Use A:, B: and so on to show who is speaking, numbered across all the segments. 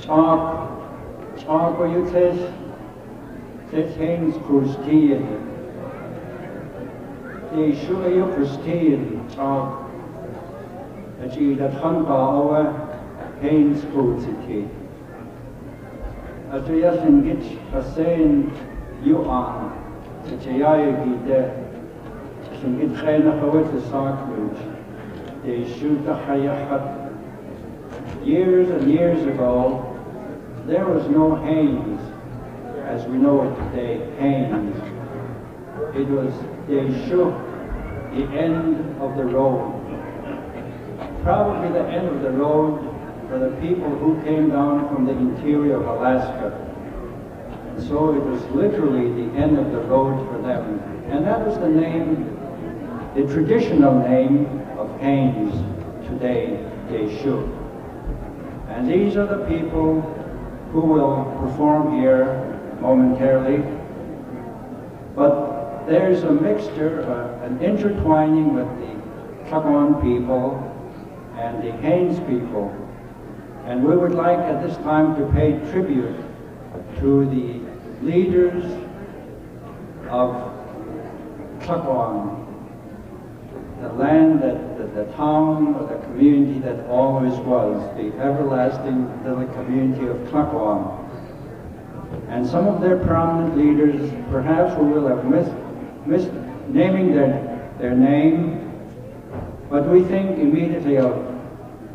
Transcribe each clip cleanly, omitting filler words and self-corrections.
A: talk or you says things Christian. The sure you Christian talk that you that hunt our Haynes Christian. As we just engage a saying you are the Jayagi there. Some get trained up with the sacrilege. They shoot the Hayahat. Years and years ago, there was no Haynes as we know it today, Haynes. It was they shook the end of the road. Probably the end of the road for the people who came down from the interior of Alaska. And so it was literally the end of the road for them. And that was the name, the traditional name of Haynes today, they shook. And these are the people who will perform here momentarily. But there's a mixture, an intertwining with the Tlingit people and the Haynes people. And we would like at this time to pay tribute to the leaders of Tlingit, the land the town or the community that always was, the everlasting little community of Tlingit. And some of their prominent leaders, perhaps we will have missed naming their name, but we think immediately of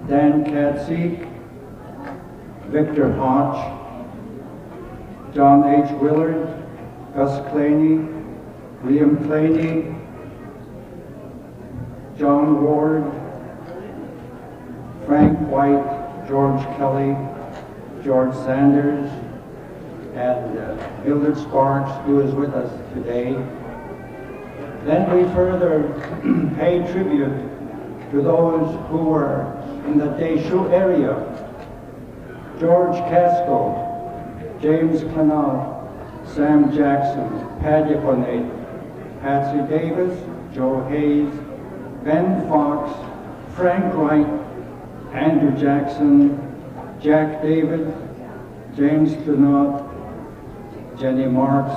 A: Dan Katzig, Victor Hodge, John H. Willard, Gus Claney, William Claney, John Ward, Frank White, George Kelly, George Sanders, and Mildred Sparks, who is with us today. Then we further pay tribute to those who were in the Deschutes area: George Casco, James Clement, Sam Jackson, Paddy Bonnet, Patsy Davis, Joe Hayes, Ben Fox, Frank Wright, Andrew Jackson, Jack David, James Dunant, Jenny Marks,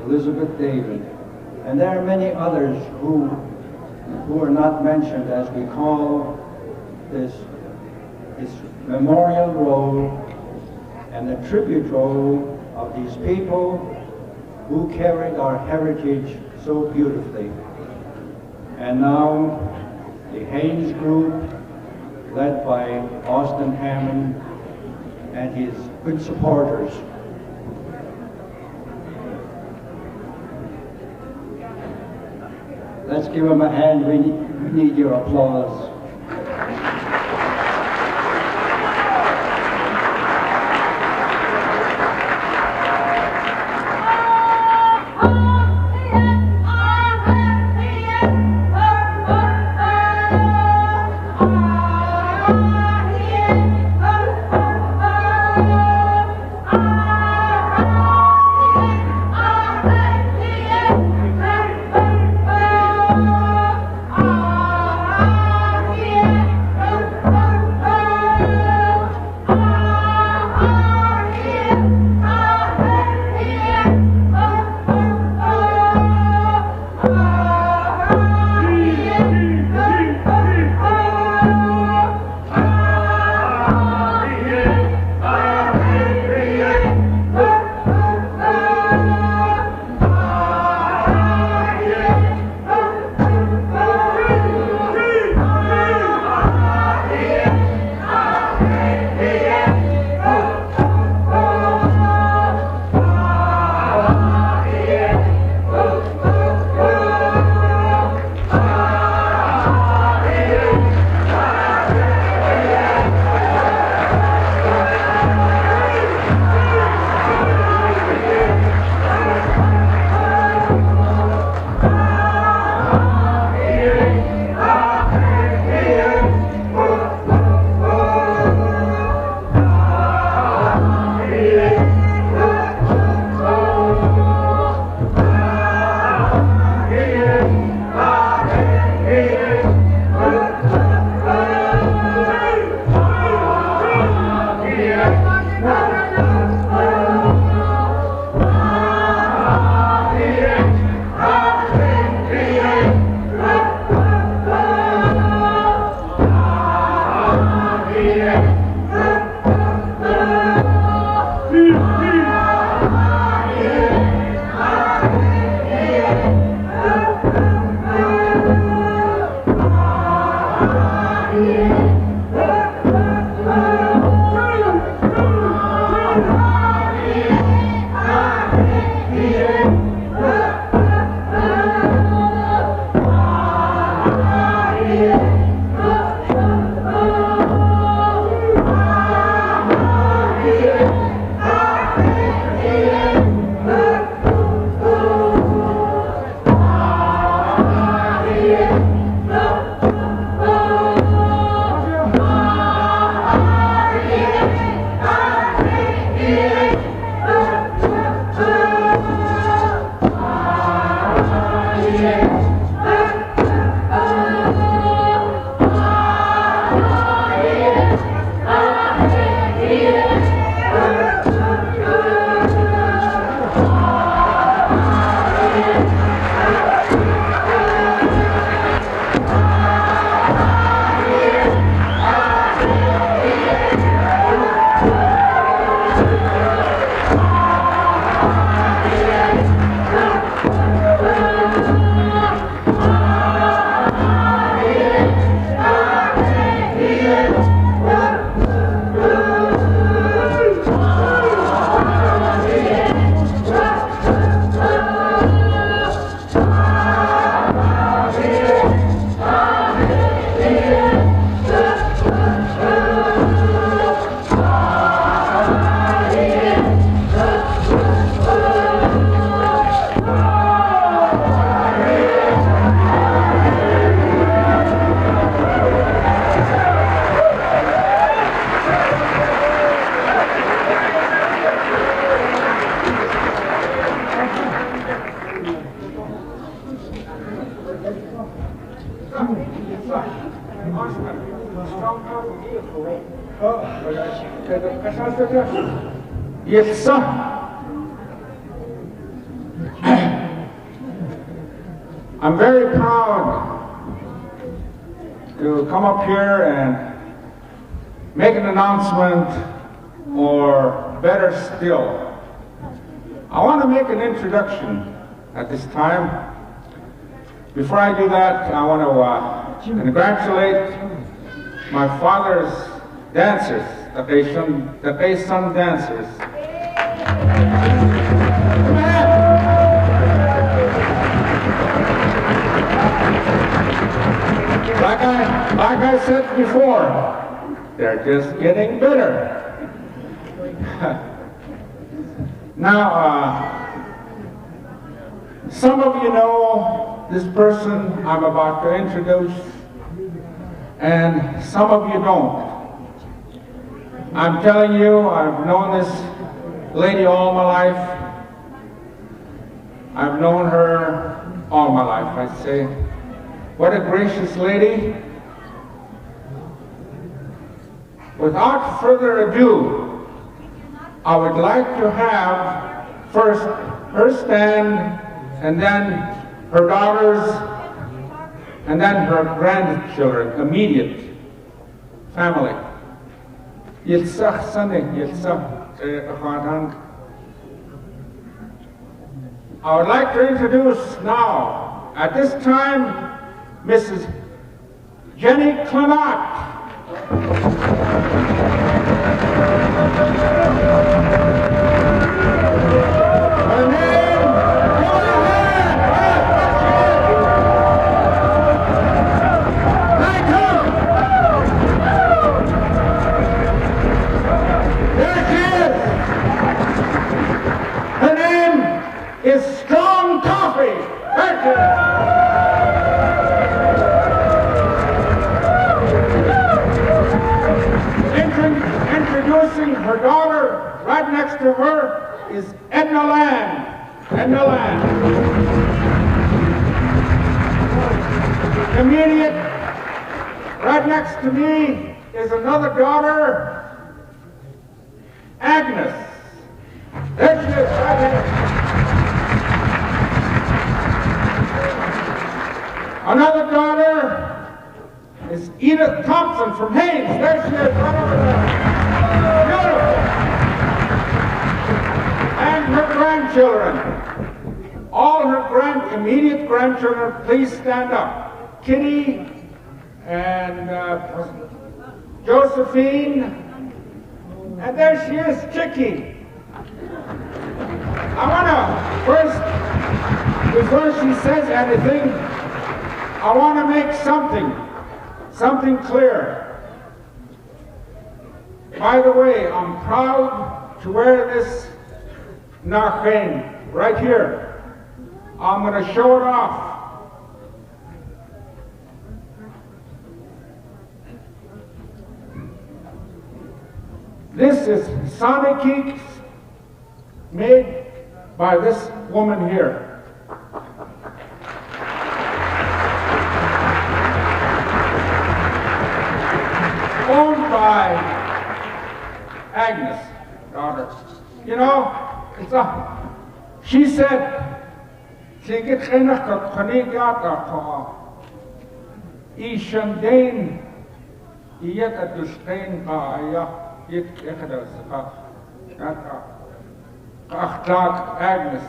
A: Elizabeth David. And there are many others who are not mentioned as we call this memorial roll and the tribute roll of these people who carried our heritage so beautifully. And now the Haynes group, led by Austin Hammond and his good supporters. Let's give them a hand. We need your applause.
B: Yes, sir. I'm very proud to come up here and make an announcement, or better still, I want to make an introduction at this time. Before I do that, I want to congratulate my father's dancers, the Baysun dancers. Like I said before, they're just getting better. Now, some of you know this person I'm about to introduce, and some of you don't. I'm telling you, I've known this lady all my life. I've known her all my life, I'd say. What a gracious lady. Without further ado, I would like to have first her stand, and then her daughters, and then her grandchildren, immediate family. Yitzach Sunday, Yitzach. I would like to introduce now, at this time, Mrs. Jenny Clement. Her name, there she is. Her name is Strong Coffee. Introducing her daughter, right next to her is Edna Land. Edna Land. Immediate, right next to me is another daughter, Agnes. There she is, right here. Another daughter is Edith Thompson from Haynes. There she is, right over there. Beautiful. And her grandchildren. All her immediate grandchildren, please stand up. Kitty and Josephine. And there she is, Chicky. I want to, first, before she says anything, I want to make something clear. By the way, I'm proud to wear this narration right here. I'm going to show it off. This is Sonic made by this woman here. Owned by Agnes, daughter. You know, she said, Tlingit Agnes.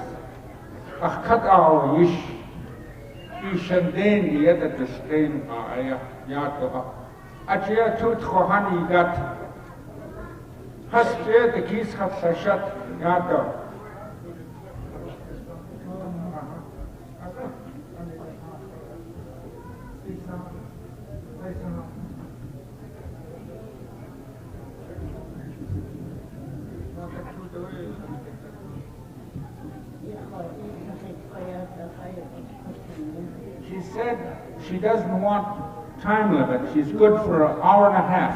B: Achia tut khohani gat hasje the kis khat sashat yato. She said she doesn't want time limit. She's good for an hour and a half.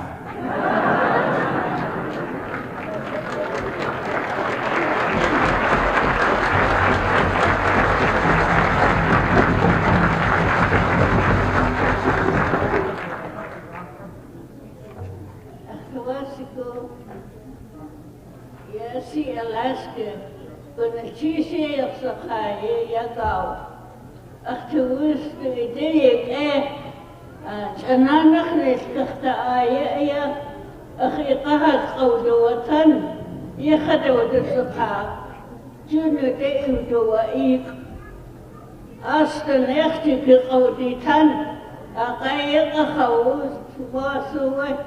C: Sakai Yagao. Achtuus de Diek Ananach Neskachta Aya Achiqahat Qawdawatan Yakhadaw de Saka Juneau de Udoa Ik Aston Echtik Qawditan Aqayiq Akhawus Wasuwe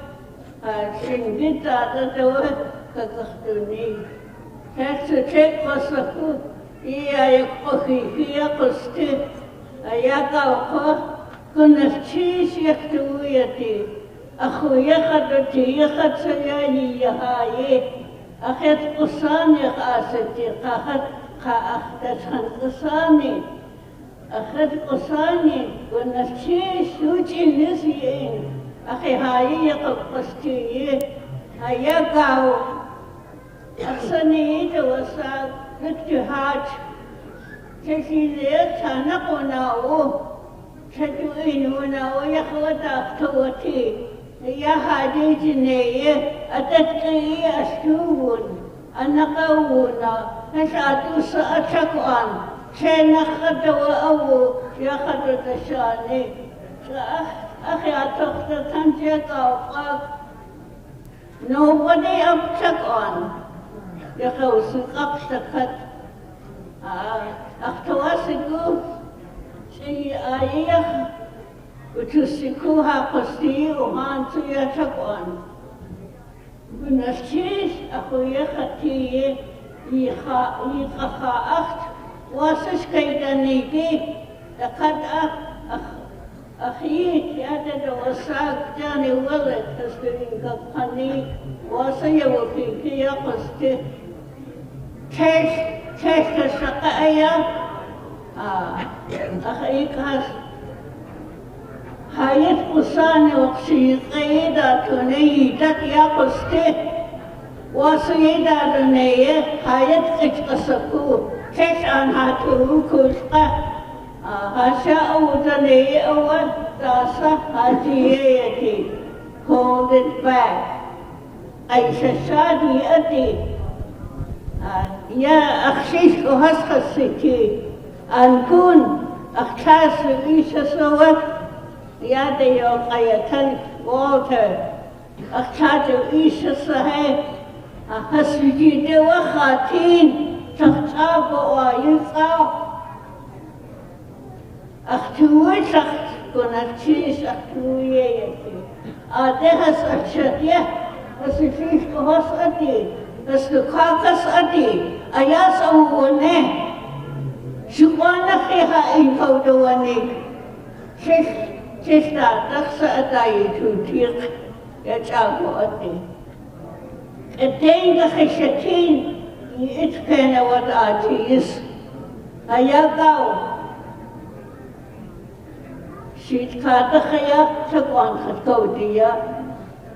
C: Shingita Dawa Kakhtuni Taxu check Wasaku Iya Yakhi Yakusti Ayaka كنا تشيش يكتويتي أخو يخدتي يخد سياني يهاي أخذ قصاني قاستي أخذت قصاني أخذ قصاني كنا تشيش وجي نسيين أخي هاي يقبستي هيا قاو أخسني توساق نكتهاج تشيزيك تنقناو تدوينونا ويخوتا توتي يا حديثني أتتقي أستوون أنقونا نشاتو سأتشكوان شنخد وأو يخد تشاني أخي أتوقت تنجيك أوقاك nobody أبتشكوان يخوص قبتكت أختواسكو Ayah utusikuha pasti uhan tuya chakwan. Bunashis aku yakhati yikha acht wasas kaidanigi takad akhiyit yada dawasag jani wallet tasdirin kapani wasa yawaki pasti tesh kasakaya أخيكاس هايت قصاني وقشي قيدة تنيدك يا قصتي وصيدة تنية هايت قشقسكو تش عنها تروكوشقة هاشا أودنية أول تاسا هاتييتي hold it back أيشا شادي أدي يا أخشيش وهسخسكي أنكون أختاس إيشا سوى يادي يوقيتن والتر أختاس إيشا صحيح هسجيد وخاتين تختاب ويفا أختوي سخت كنتشيش أختوي يتي آدهس أتشتيه هسجيش كهس أدي هسجكاكس أدي أياس أمونه شوانا خيها إن كودوانيك ششتا تخصى أداي توتيق يتعبو أدي الدين خشتين يتكين ودعاتيس هيا قاو شيت كادخيا شكوان خطوديا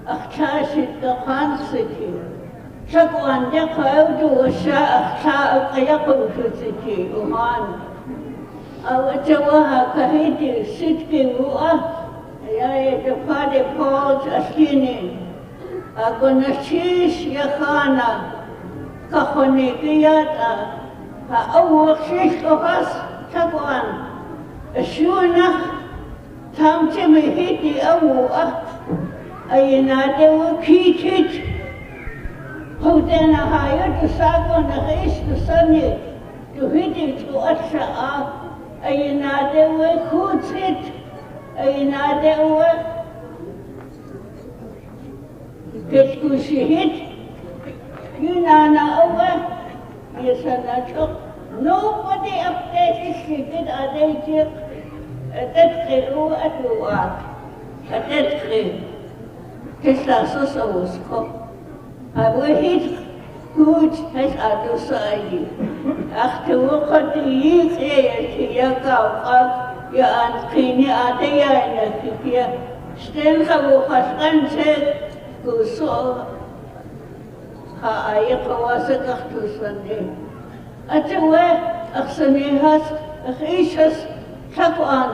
C: أختاشت دقان ستي شكوان دقاو دوشا أختاء قيقو ستي أمان أو أتواها كهيدي ستكي وقا يا يتفادي بوز أسكيني أقول نشيش يخانا كخونيكياتا فأول شيش كفاس شكوان الشونخ تامتمي هيدي أوه أي نادي وكيتت هودنا هايو تساقو نغيش تساني تهيدي تؤشأ أي نادي وكوتت أي نادي كتكوشيهت ينانا أوه يسنشق nobody updates it أديتك تدخلوا أدوات تدخل تسلسل سوسكو أبوهيت كوت هسألو سايدي أختو قديك يا كاوقاك يا أنقيني أديا إنك يا ستنخبو خسقنسك كوسو هاي قواسك أختو سنين أتوى أخسنيهاس أخيشس شكوان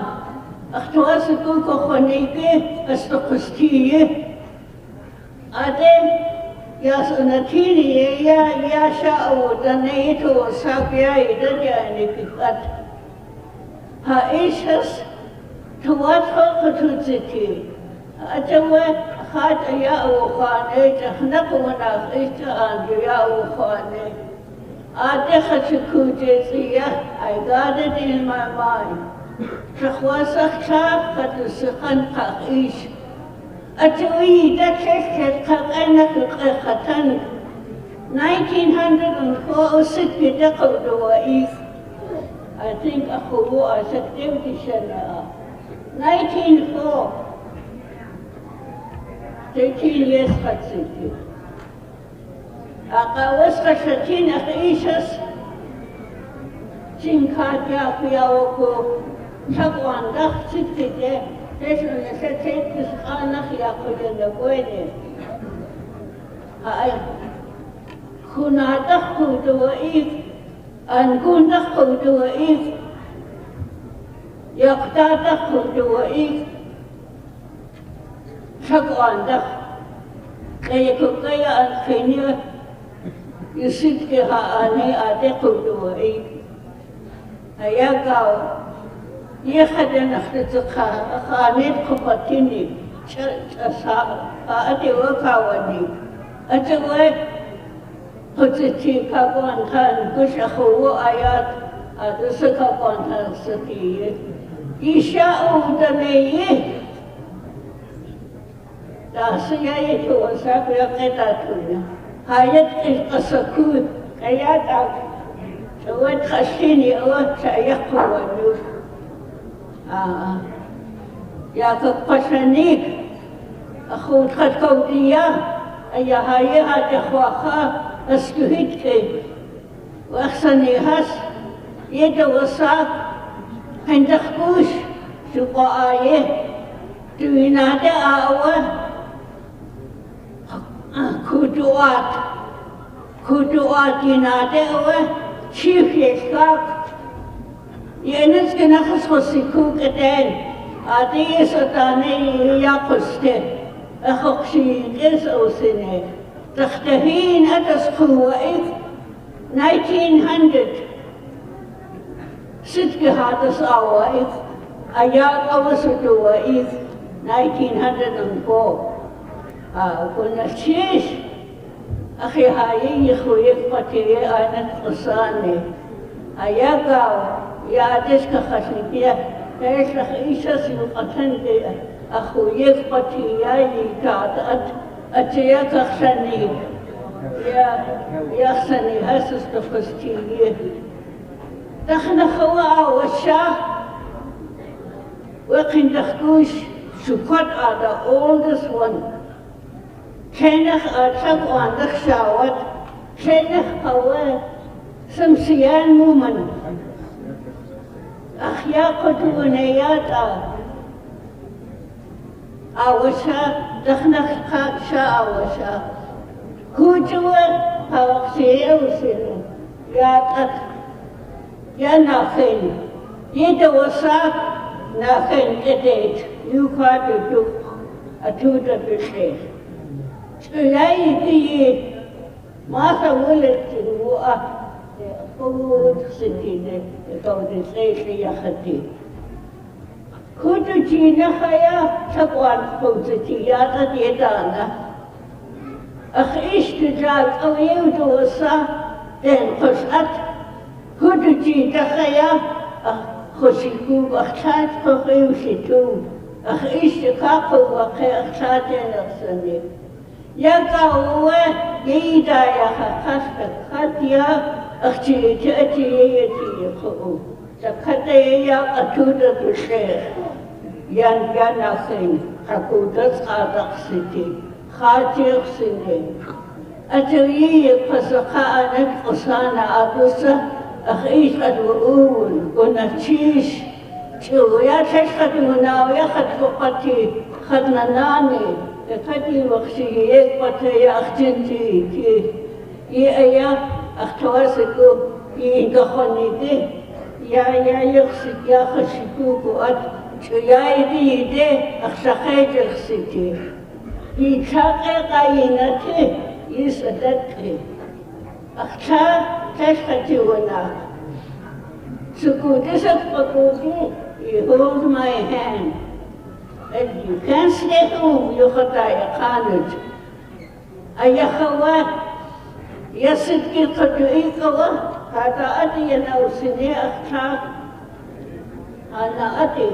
C: أختواسكو كخونيكي أستقستيه أدين Yas unatini ya sha'u danito sabia idanya nikikat. Ha ishas tuwat hokutuziti. Atawa khat ya ukhane tahnakumana ishta anju ya ukhane. I got it in my mind. Shahwasach chaf khatusakhan kha'ish. Atui dakhet khaqana khatan 1904 sikki daqawdawaif. I think akhuwa asaktivti shana. 1904 13 years khatsiti. Akawas kashatin akishas Chinkatia Piawako Chagwanda Sitide. Station is a take this Anahiaku in the Buene. I Kunadaku do a eve and Gundaku do a eve. Yakdadaku do a eve. Chagwanda. Kayakukaya and Kenya. You sit here ane adeku do a eve. Ayagao. يخدم أخذتها خالد كبتني أتوا كاوني أتوا خذتي كابون كان كش أخوه آيات أدرس كابون كان سكية يشاء دنيه داسيا يتوسع بيقطعنا هايت القسكوت آيات أود خشيني أود شايخوه يا كقشنيك أخوت خدكودية أيا هاي هاد أخواخا أسكهيتك وأخسني هس يدوسا عند خبوش شقا آيه تويناد آوة كودوات يناد آوة شيف يشكاك ينس كنا خسخسيكو كتين عادي ستاني يقصد أخوشي كيس أوسني تختهين أتسخو وإذ 1900 ست كهاتس أوائذ أيات أوسطو وإذ 1904 كنا شيش أخي هاي يخويك بطيئة أنا تقصاني أياقاو يا ديسك خشنكية إيش لخ إيشاس يقتن أخويك بطيئة يكاد أتياك أخشني يا أخشني هسس تفستية دخنا خواء والشاه وقن دخكوش شكوت على oldest one كينخ أتحق وعندك شاوت كينخ هوا سمسيان مومن أخيا قدونيات أوشا دخنا شا أوشا كوجوا هاوكسي أوسينو يا تك يا ناخين يدوسا ناخين كديت يوكا تدوك أتودا بشيخ شلاي كي ما سولت تنوء قوت ستينة قوت سيشي يا خدي كنت جينا خيا تقوان قوتتي ديدانا أخيش تجال أو يودوسا دين خشأت كنت جينا خيا خشيكو أخشات خيوشتو أخيش تقاقو وخي أخشات نفسني يا قوة يدا يا خشك خاتيا أختي تأتي يتي خو تكتي يا قتودة الشيخ يانا خين حكودة خاطق ستي خاتيق سني أتوي قصقاء نتقصانا أبوسة أخيش قد وقول قلنا تشيش شو يا تشخد منا ويا خد فقتي خدنا ناني خدي وخشي يقبتي يا أختنتي يا أختواسكو ينقخوني دي يا يخسك يا خشكوكو أد شو يا يدي دي أخشخيج يخسكي يتشاقي قاينتي is a dead key. Akta Tashkatiwana. You hold my hand. And you can't stay home, you can't. Ayahawa, Yasit Kikawa, Hata Adi and Ausine Akta, Ana Adi.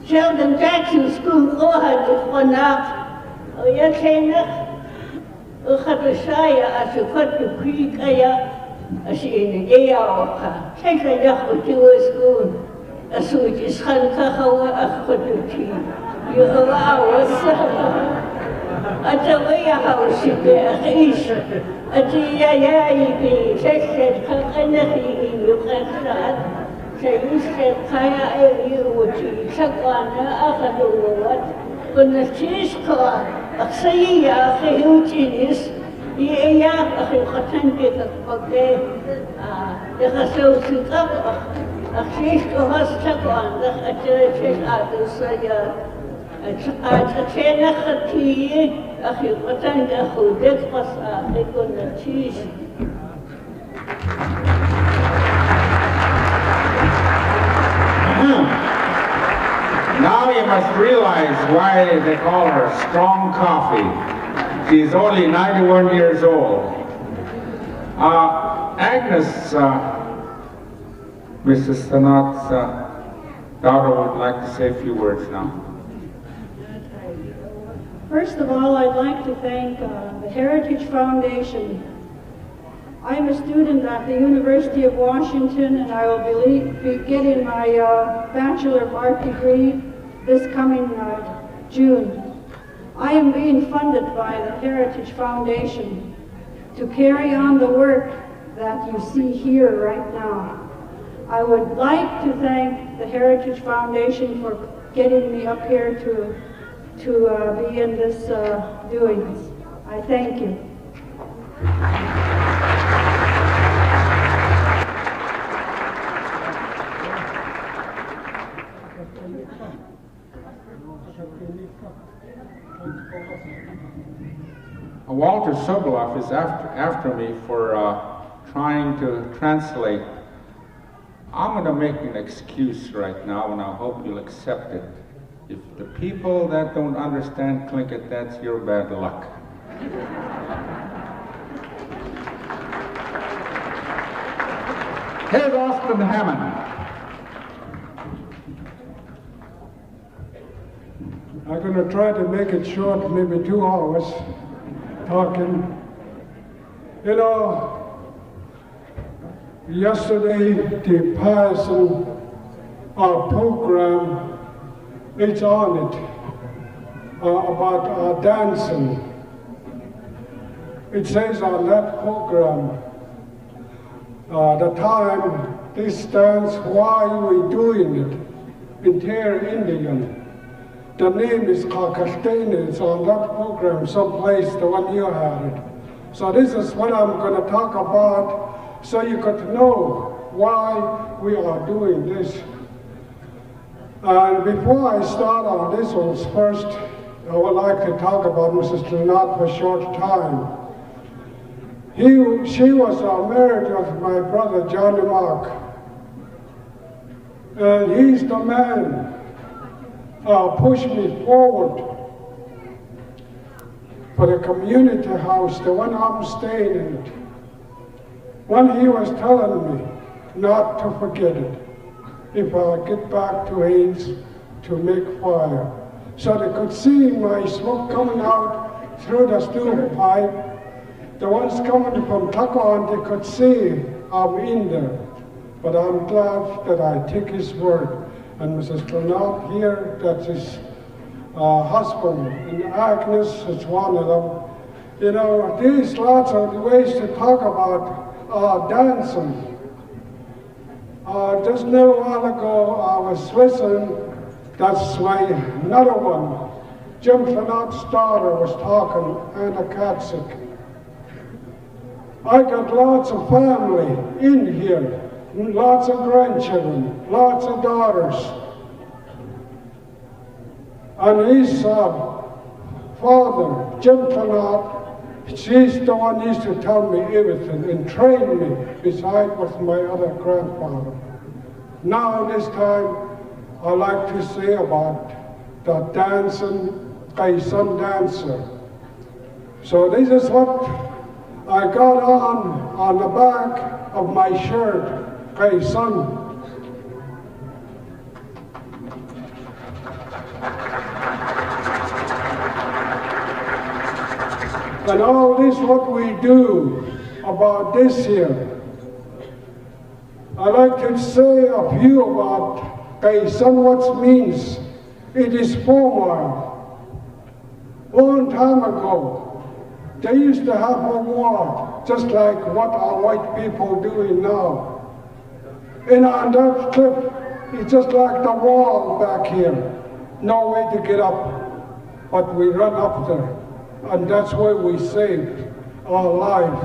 C: Sheldon Jackson School, go ahead with one up. Oh, Yakena, Ukhabashaya, as you cut the creek, as in the day of take a yacht to a school, as which is Hankahawa, a Kotuki. You allow us. At the way a house in the east, at the Yaya, tested Kakanahi, you can start. Say, you said, Kaya, you would see Sakwana, Akadu, what? When the cheese car, a Saya, a huge genius, yeah, I can take a cocktail. The Hasso up, a cheese to Hastagon, the church at the Saya. أتخيل خطية أخي وطن أخوك قصة يكون نتيج.
B: Now you must realize why they call her Strong Coffee. She's only 91 years old. Agnes, Mrs. Sanat's daughter would like to say a few words now.
D: First of all, I'd like to thank the Heritage Foundation. I'm a student at the University of Washington, and I will be getting my Bachelor of Art degree this coming June. I am being funded by the Heritage Foundation to carry on the work that you see here right now. I would like to thank the Heritage Foundation for getting me up here to be in this doings. I thank you.
B: Walter Sobolov is after me for trying to translate. I'm going to make an excuse right now, and I hope you'll accept it. If the people that don't understand Tlingit, that's your bad luck. Here's Austin Hammond.
E: I'm going to try to make it short, maybe 2 hours talking. You know, yesterday the person, our program, it's on it, about dancing. It says on that program, the time, this dance, why we doing it, in Terre Indian. The name is Kakastene, it's on that program someplace, the one you had it. So this is what I'm going to talk about, so you could know why we are doing this. And before I start on this one, first, I would like to talk about Mrs. Clement for a short time. She was married to my brother, Johnny Mark. And he's the man pushed me forward for the community house, the one I'm staying in. When he was telling me not to forget it, if I get back to AIDS to make fire. So they could see my smoke coming out through the stove pipe. The ones coming from Takan, they could see I'm in there. But I'm glad that I take his word. And Mrs. Clement here, that's his husband, and Agnes is one of them. You know, there's lots of ways to talk about dancing. Just a little while ago, I was listening, that's my another one. Jim Clement's daughter was talking, Anna Katsik. I got lots of family in here, lots of grandchildren, lots of daughters. And his father, Jim Clement, She's the one who used to tell me everything and train me, besides with my other grandfather. Now this time, I like to say about the dancing Kaisan dancer. So this is what I got on the back of my shirt, Kaisan. And all this what we do about this here. I like to say a few about Kaisan, what means. It is formal. Long time ago, they used to have a war, just like what our white people doing now. And on that cliff, it's just like the wall back here. No way to get up, but we run up there. And that's where we saved our life.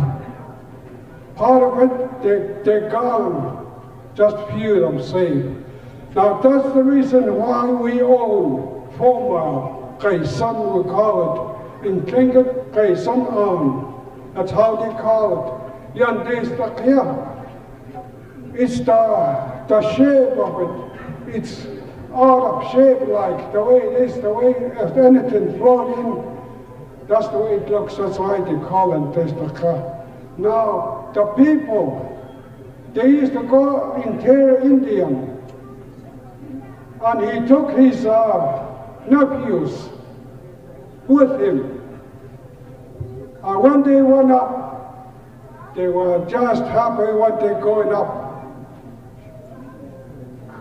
E: Part of it, they're gone. Just few of them saved. Now that's the reason why we own formal Kaisan, we call it. In Tlingit, Kaisan on. That's how they call it. It's the shape of it. It's out of shape, like the way it is, the way if anything floating. That's the way it looks, that's why they call it Testaka. Now, the people, they used to go interior Indian, and he took his nephews with him. And when they went up, they were just happy when they going up.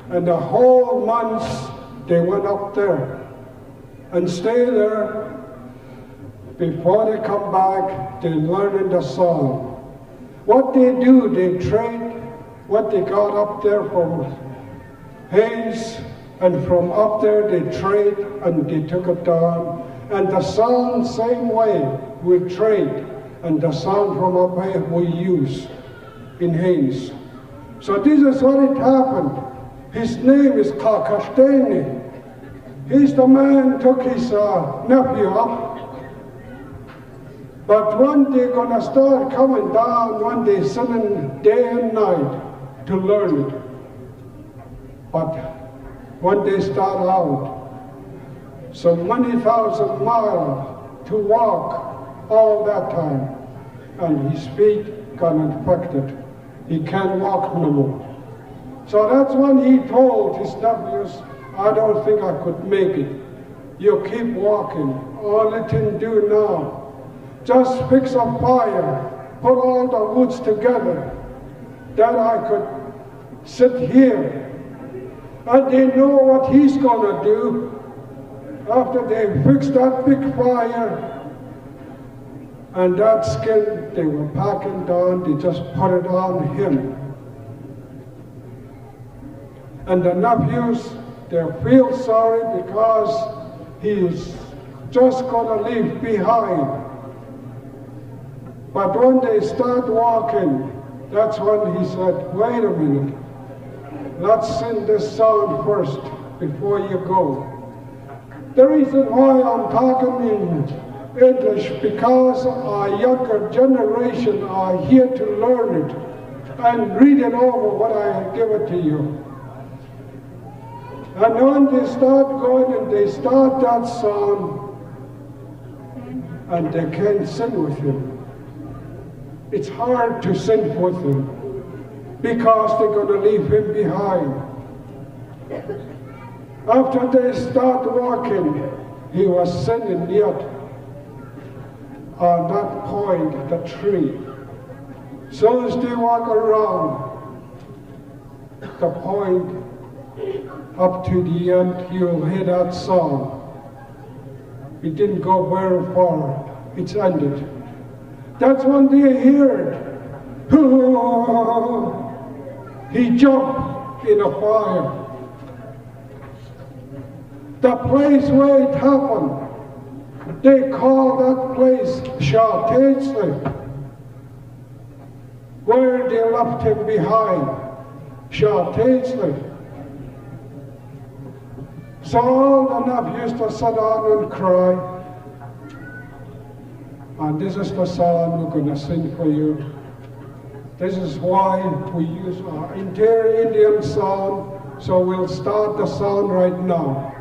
E: And the whole months, they went up there and stay there. Before they come back, they learn the song. What they do, they trade what they got up there from Hayes, and from up there they trade and they took it down. And the sound, same way, we trade. And the sound from up here we use in Hayes. So this is what it happened. His name is Kakashteni. He's the man who took his nephew up. But when they're gonna start coming down, when they're sitting day and night to learn it. But when they start out, so many thousand miles to walk all that time, and his feet got infected. He can't walk no more. So that's when he told his nephews, I don't think I could make it. You keep walking. All you can do now, just fix a fire, put all the woods together, that I could sit here. And they know what he's gonna do. After they fixed that big fire, and that skin they were packing down, they just put it on him. And the nephews, they feel sorry because he's just gonna leave behind. But when they start walking, that's when he said, wait a minute, let's sing this song first before you go. The reason why I'm talking in English, because our younger generation are here to learn it and read it over when I give it to you. And when they start going and they start that song, and they can't sing with him. It's hard to sing with him because they're going to leave him behind. After they start walking, he was singing yet on that point, the tree. So as they walk around the point up to the end, you'll hear that song. It didn't go very far, it's ended. That's when they heard, he jumped in a fire. The place where it happened, they call that place Shatatesli, where they left him behind, Shatatesli. So all the nephews used to sit down and cry. And this is the song we're going to sing for you. This is why we use our interior Indian sound, so we'll start the sound right now.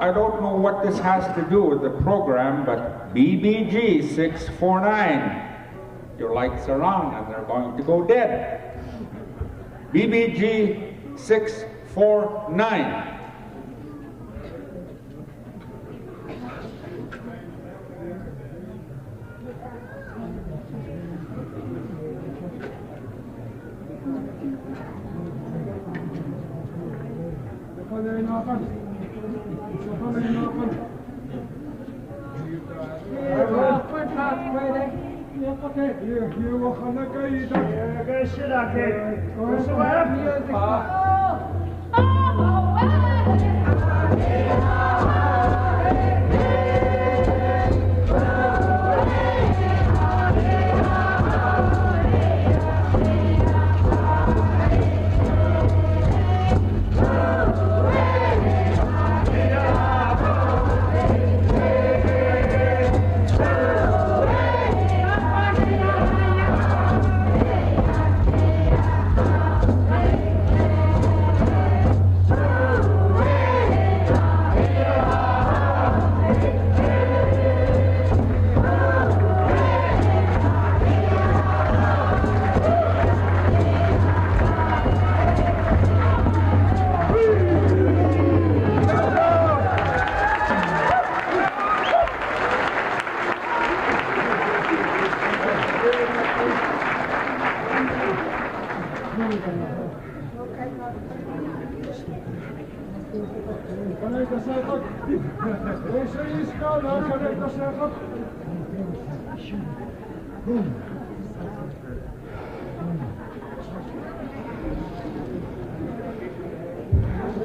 B: I don't know what this has to do with the program, but BBG 649, your lights are on and they're going to go dead. BBG 649.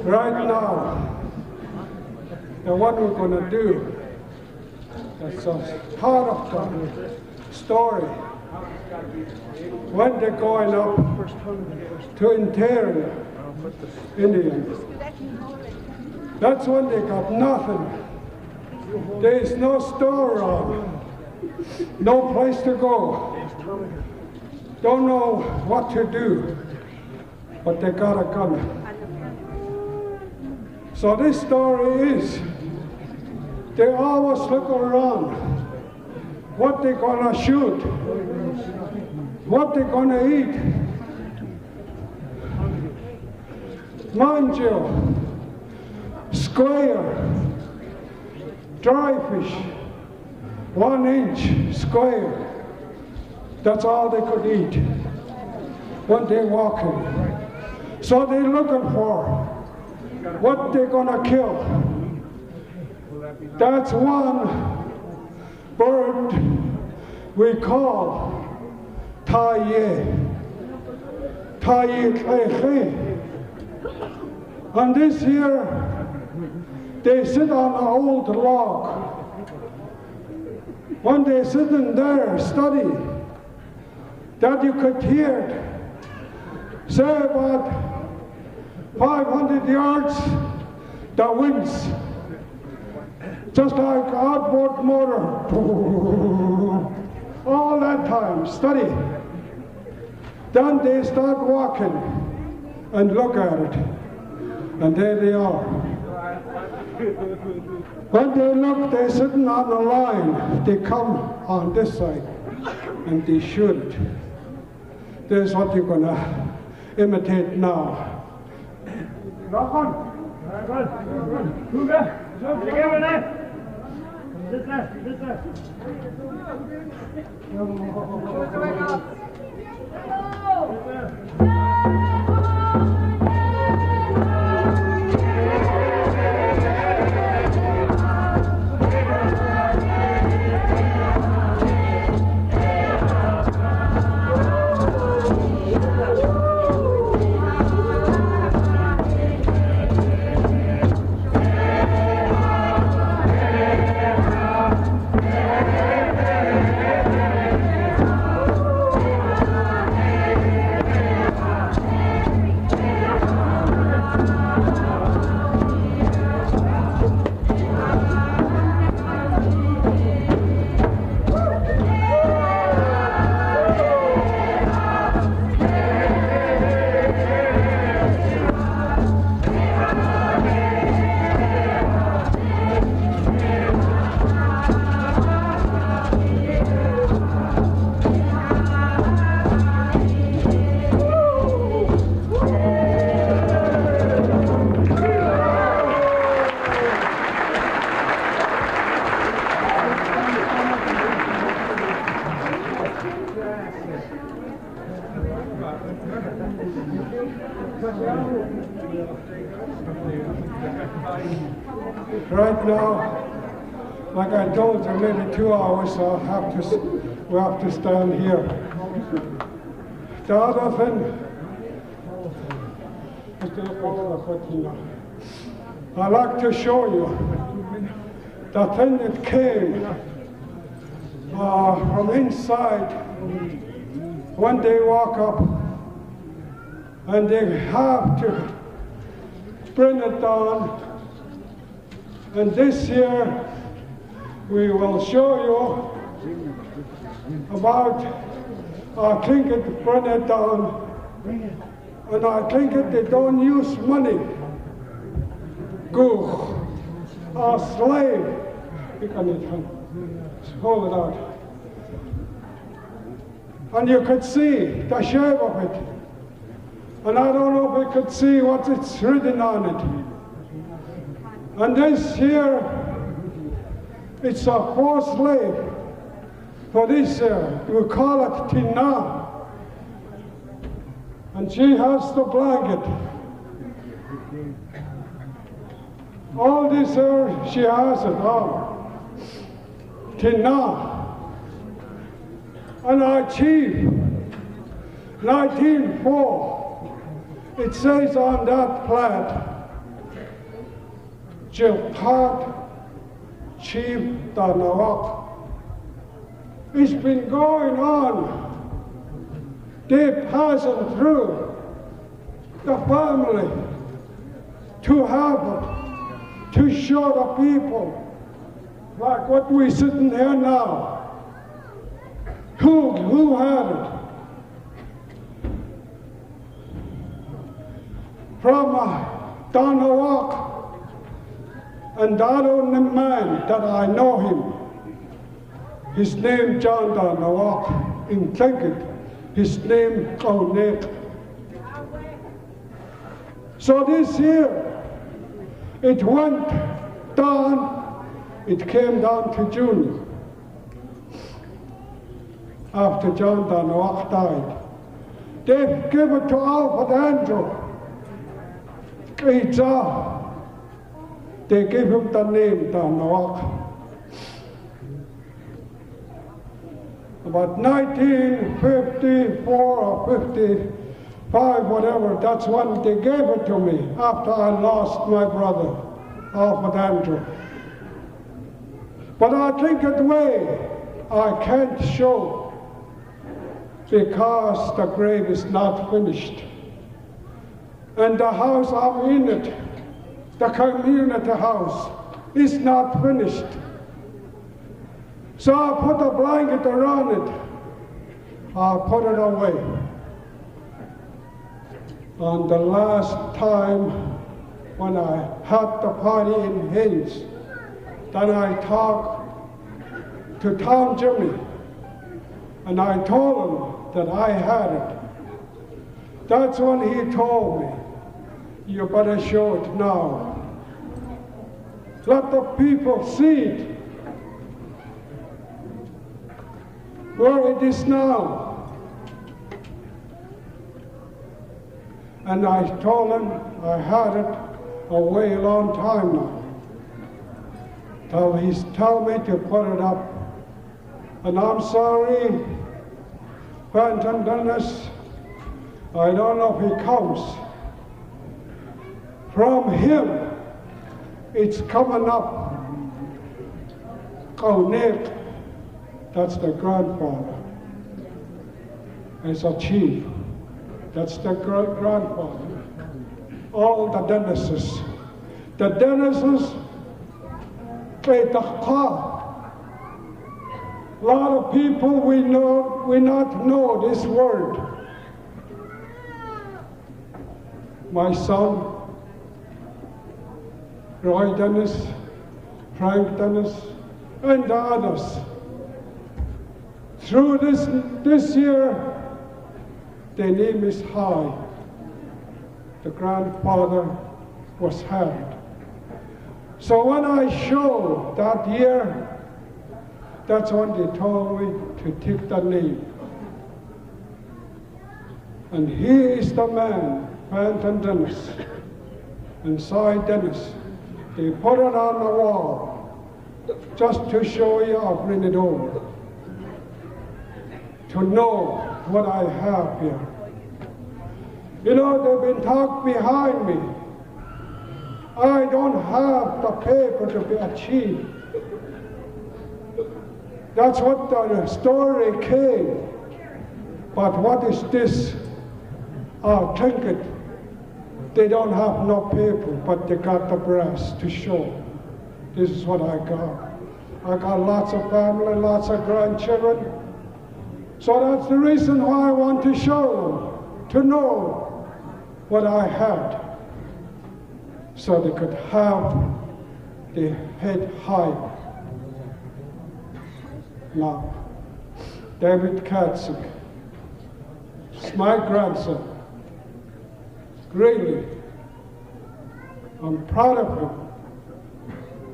E: Right now, the what we're going to do, that's a part of the story. When they're going up to interior Indians, that's when they got nothing. There is no store around, no place to go. Don't know what to do, but they got a gun. So this story is, they always look around, what they're gonna shoot, what they're gonna eat. Mind you, square, dry fish, 1 inch square. That's all they could eat when they're walking. So they're looking for what they're gonna kill. That's one bird we call taye. And this here, they sit on an old log. When they're sitting there studying, that you could hear it, say about 500 yards, the winds, just like outboard motor, all that time, study. Then they start walking and look at it, and there they are. When they look, they're sitting on the line, they come on this side, and they shoot it. There's what you're gonna imitate now. Rock on. Right now, like I told you, maybe 2 hours, so we'll have to stand here. The other thing, I'd like to show you the thing that came from inside when they walk up, and they have to bring it down. And this year, we will show you about our Tlingit bring it down. And our Tlingit, they don't use money. Go, our slave. You can hold it out. And you could see the shape of it. And I don't know if we could see what it's written on it. And this here, it's a forced slave for this year. We call it Tina. And she has the blanket. All this here, she has it all. Till now. And I achieved 1904. It says on that plaque, Jilpat Chief Danawak. It's been going on. They're passing through the family to have it, to show the people, like what we're sitting here now. Who had it? From Danawak, and that only man that I know him. His name John Danawak in Tlingit. His name Clement. So this year, it went down, it came down to Juneau. After John Danawak died. They gave it to Alfred Andrew. Eisa. They gave him the name Danawak. About 1954 or 55, whatever, that's when they gave it to me after I lost my brother, Alfred Andrew. But I think it way I can't show because the grave is not finished. And the house I'm in it, the community house, is not finished. So I put a blanket around it. I put it away. And the last time when I had the party in Haynes, then I talked to Tom Jimmy, and I told him that I had it. That's when he told me, you better show it now. Let the people see it. Where it is now. And I told him I had it away a long time now. Till he's told me to put it up. And I'm sorry, Phantom Dennis, I don't know if he comes. From him, it's coming up. Clement, that's the grandfather. It's a chief. That's the grandfather. All the Dennises. The Dennises, a lot of people we not know this word. My son, Roy Dennis, Frank Dennis, and the others. Through this year, their name is high. The grandfather was hanged. So when I showed that year, that's when they told me to take the name. And he is the man, Phantom Dennis, and Cy Dennis. They put it on the wall, just to show you, I'll bring it over, to know what I have here. You know, they've been talking behind me. I don't have the paper to be achieved. That's what the story came. But what is this? Trinket. They don't have no paper, but they got the brass to show. This is what I got. I got lots of family, lots of grandchildren. So that's the reason why I want to show them, to know what I had, so they could have the head high. Now, David Katzig is my grandson. Really, I'm proud of him,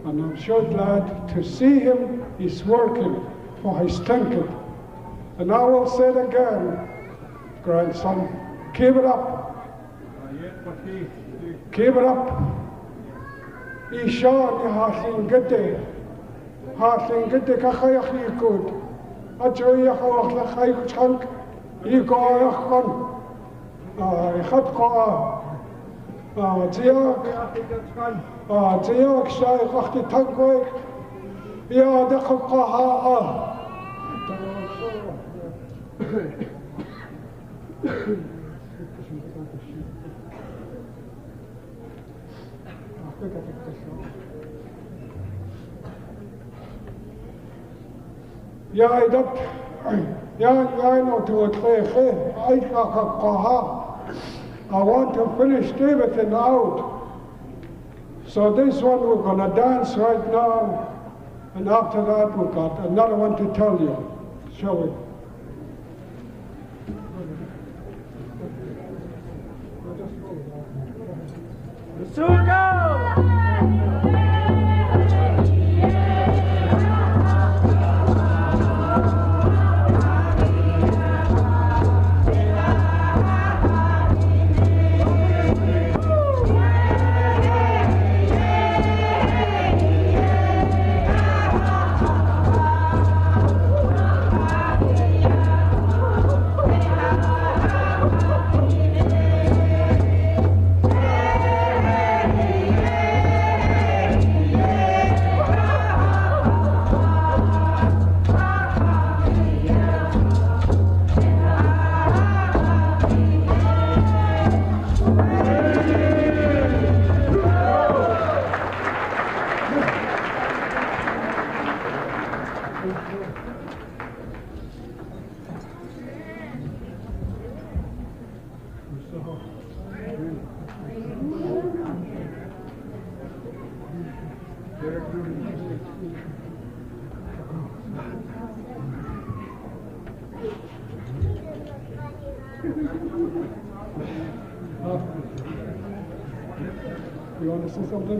E: and I'm so glad to see him. He's working for his Tlingit. And I will say it again, grandson, keep it up. Keep it up. Isha ni hasin gede kakhayak ikut. Achoya khawak la khay chunk iko yakhon. Khat qa. Tiyak shay khati thakoy. Ya daqqa Ya idat ya no to I want to finish everything out. So this one we're gonna dance right now, and after that we've got another one to tell you. Shall we? You want to say something?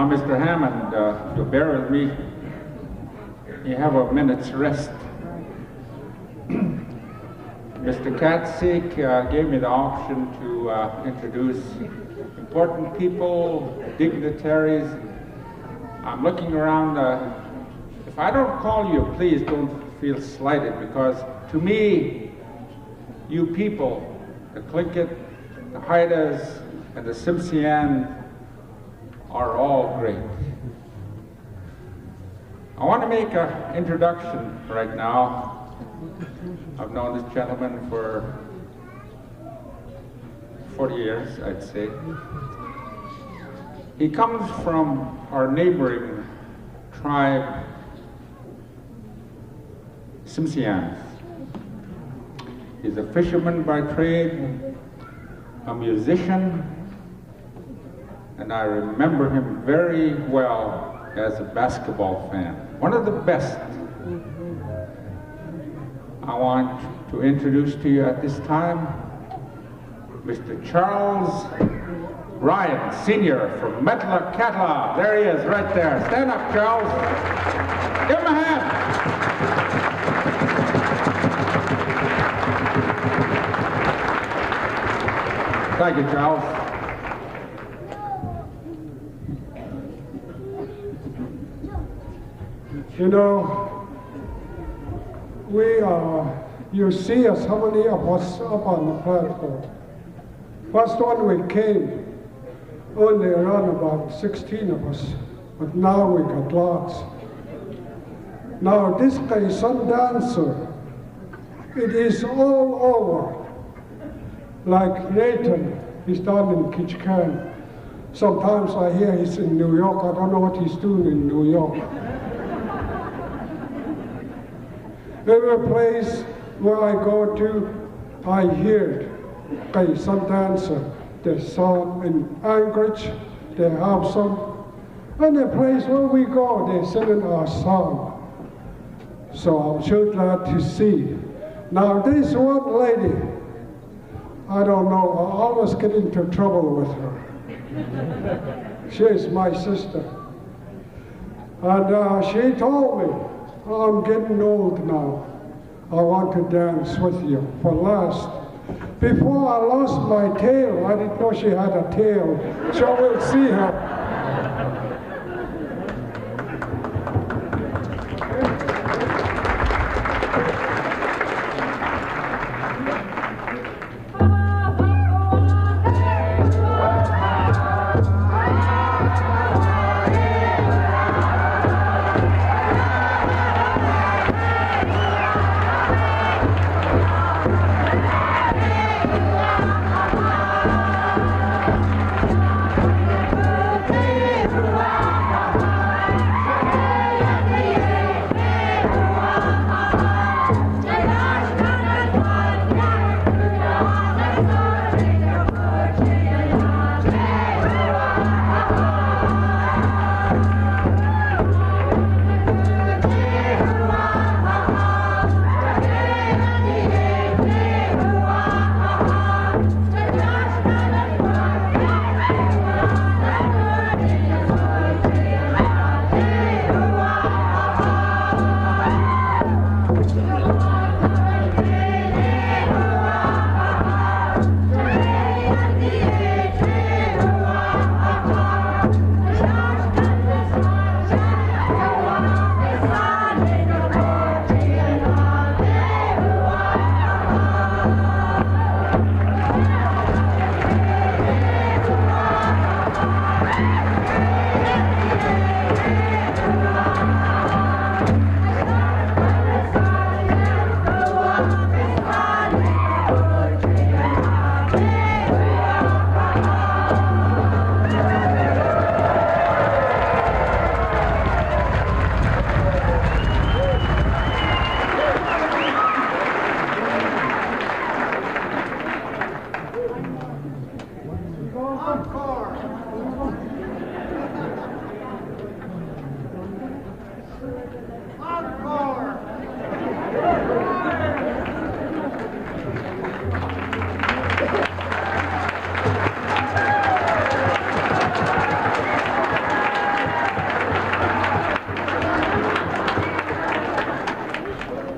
B: Mr. Hammond, you'll bear with me. You have a minute's rest. Mr. Katsik gave me the option to introduce important people, dignitaries. I'm looking around. If I don't call you, please don't feel slighted, because to me, you people, the Tlingit, the Haidas, and the Tsimshian are all great. I want to make an introduction right now. I've known this gentleman for 40 years, I'd say. He comes from our neighboring tribe, Tsimshian. He's a fisherman by trade, a musician, and I remember him very well as a basketball fan. One of the best. I want to introduce to you at this time Mr. Charles Ryan, Sr. from Metlakatla. There he is, right there. Stand up, Charles. Give him a hand. Thank you, Charles.
E: You know, you see us, how many of us up on the platform? First one we came, only around about 16 of us, but now we got lots. Now this guy, some dancer, it is all over. Like Nathan, he's down in Kitchkan. Sometimes I hear he's in New York. I don't know what he's doing in New York. Every place where I go to, I hear okay, some dancer. There's some in Anchorage, they have some. And the place where we go, they're singing our song. So I'm sure glad to see. Now this one lady, I don't know, I always get into trouble with her. She is my sister. And she told me, I'm getting old now. I want to dance with you for last. Before I lost my tail, I didn't know she had a tail, so we'll see her.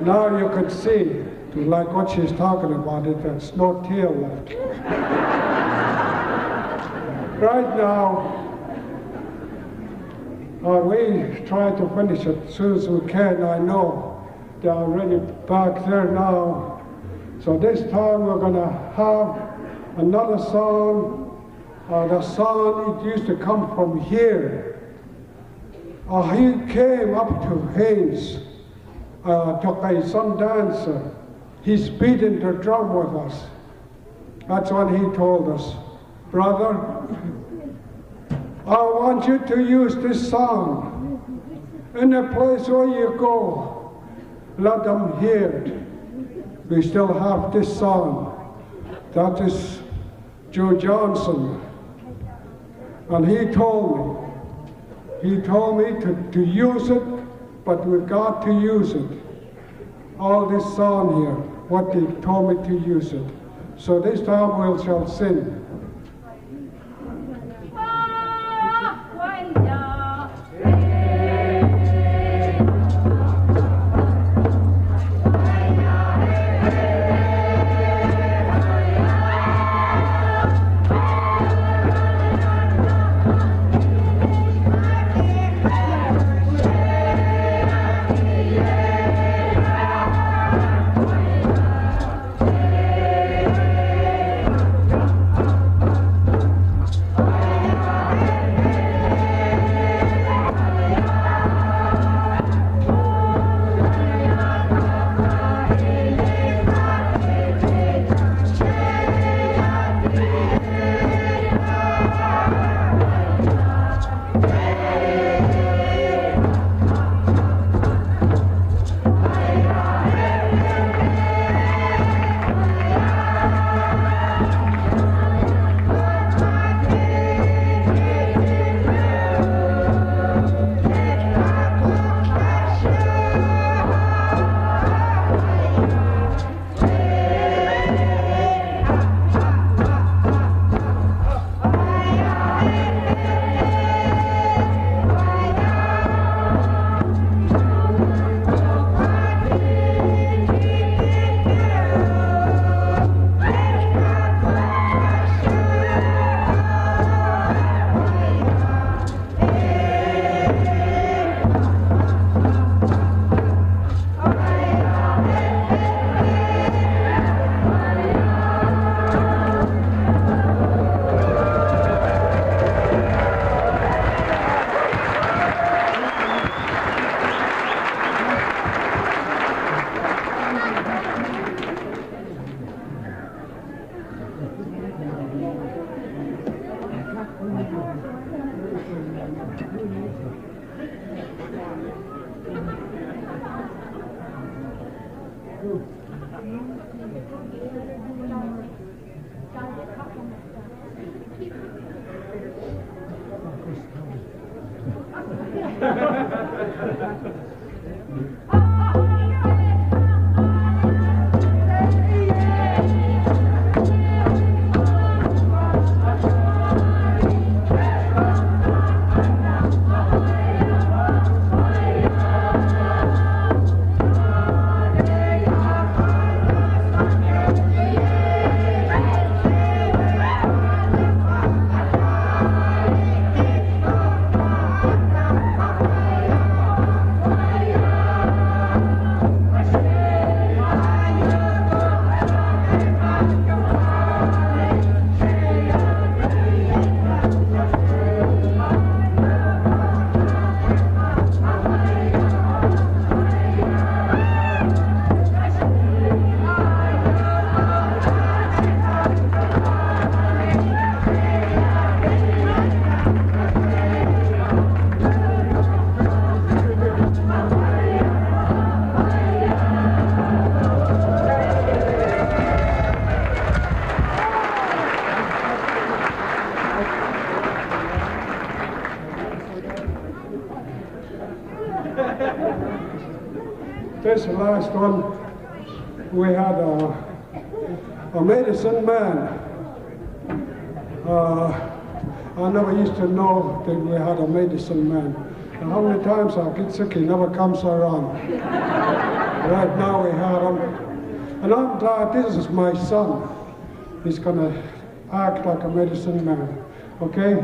E: Now you can see, like what she's talking about, there's no tail left. Right now, we try to finish it as soon as we can. I know they're already back there now. So this time we're going to have another song. The song, it used to come from here. He came up to Haynes, took a sun dancer. He's beating the drum with us. That's what he told us. Brother, I want you to use this song. In the place where you go, let them hear it. We still have this song. That is Joe Johnson. And he told me to use it, but we've got to use it. All this song here, what he told me to use it. So this time we shall sing. This last one, we had a medicine man. I never used to know that we had a medicine man. And how many times I get sick, he never comes around. Right now we had him. And I'm glad this is my son. He's gonna act like a medicine man, okay?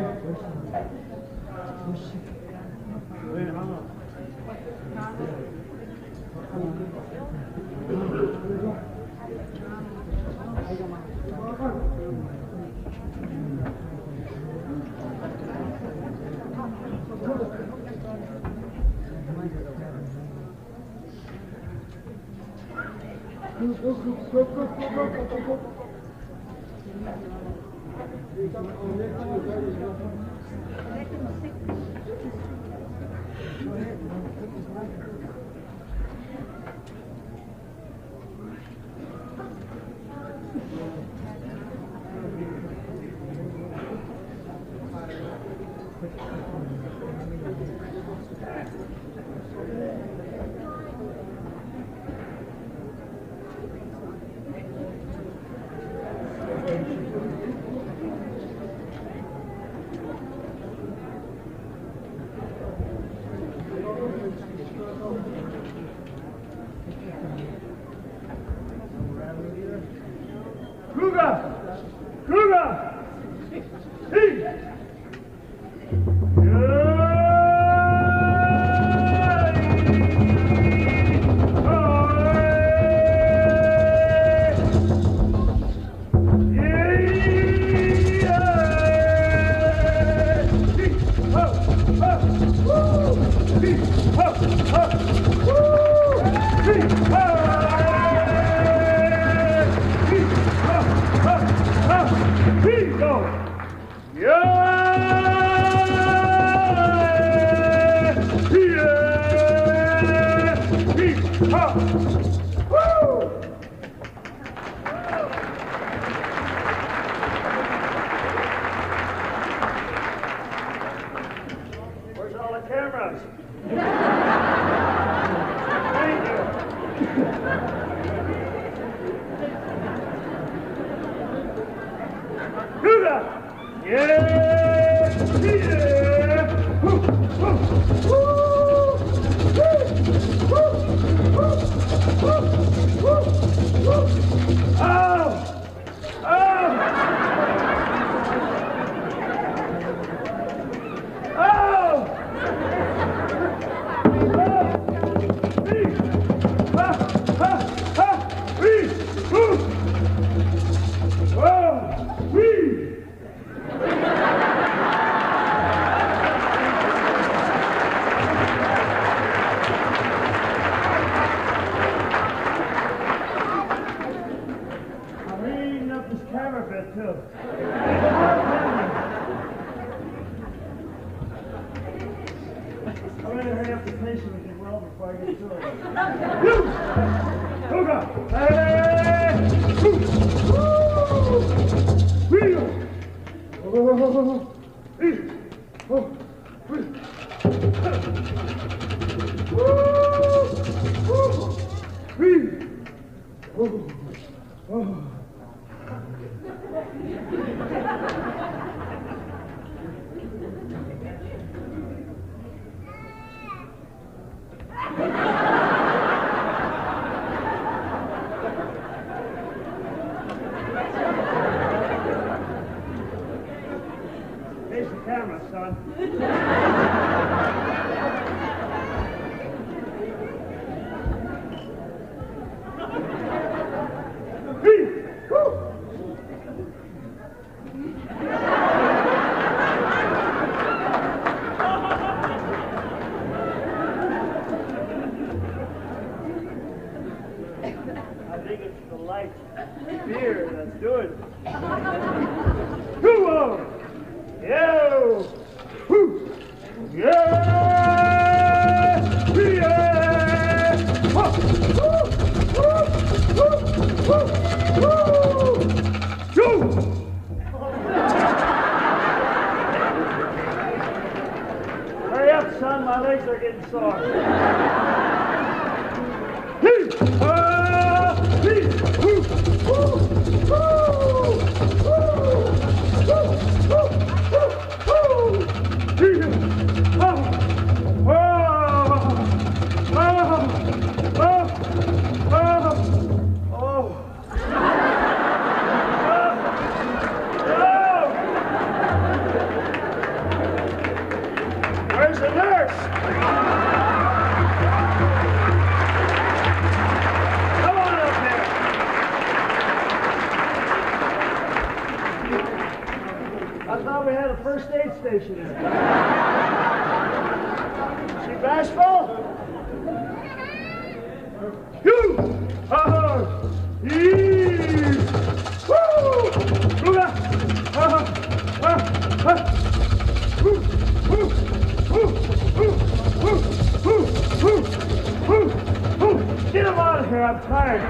F: Where's all the cameras? Hey! Here's the camera, son. I think it's the light beer that's doing it. Whoa! Yo! Whoo! Yeah! Yeah! Whoa! Woo! Woo! Woo! Woo! Woo! Shoo! Hurry up, son. My legs are getting sore. Hey! Hey! Woo! Woo! Woo! Woo! Woo! Woo! Where's the nurse? Come on up here. I thought we had a first aid station here. She bashful? You! Woo! Ruga! Get him out of here, I'm tired.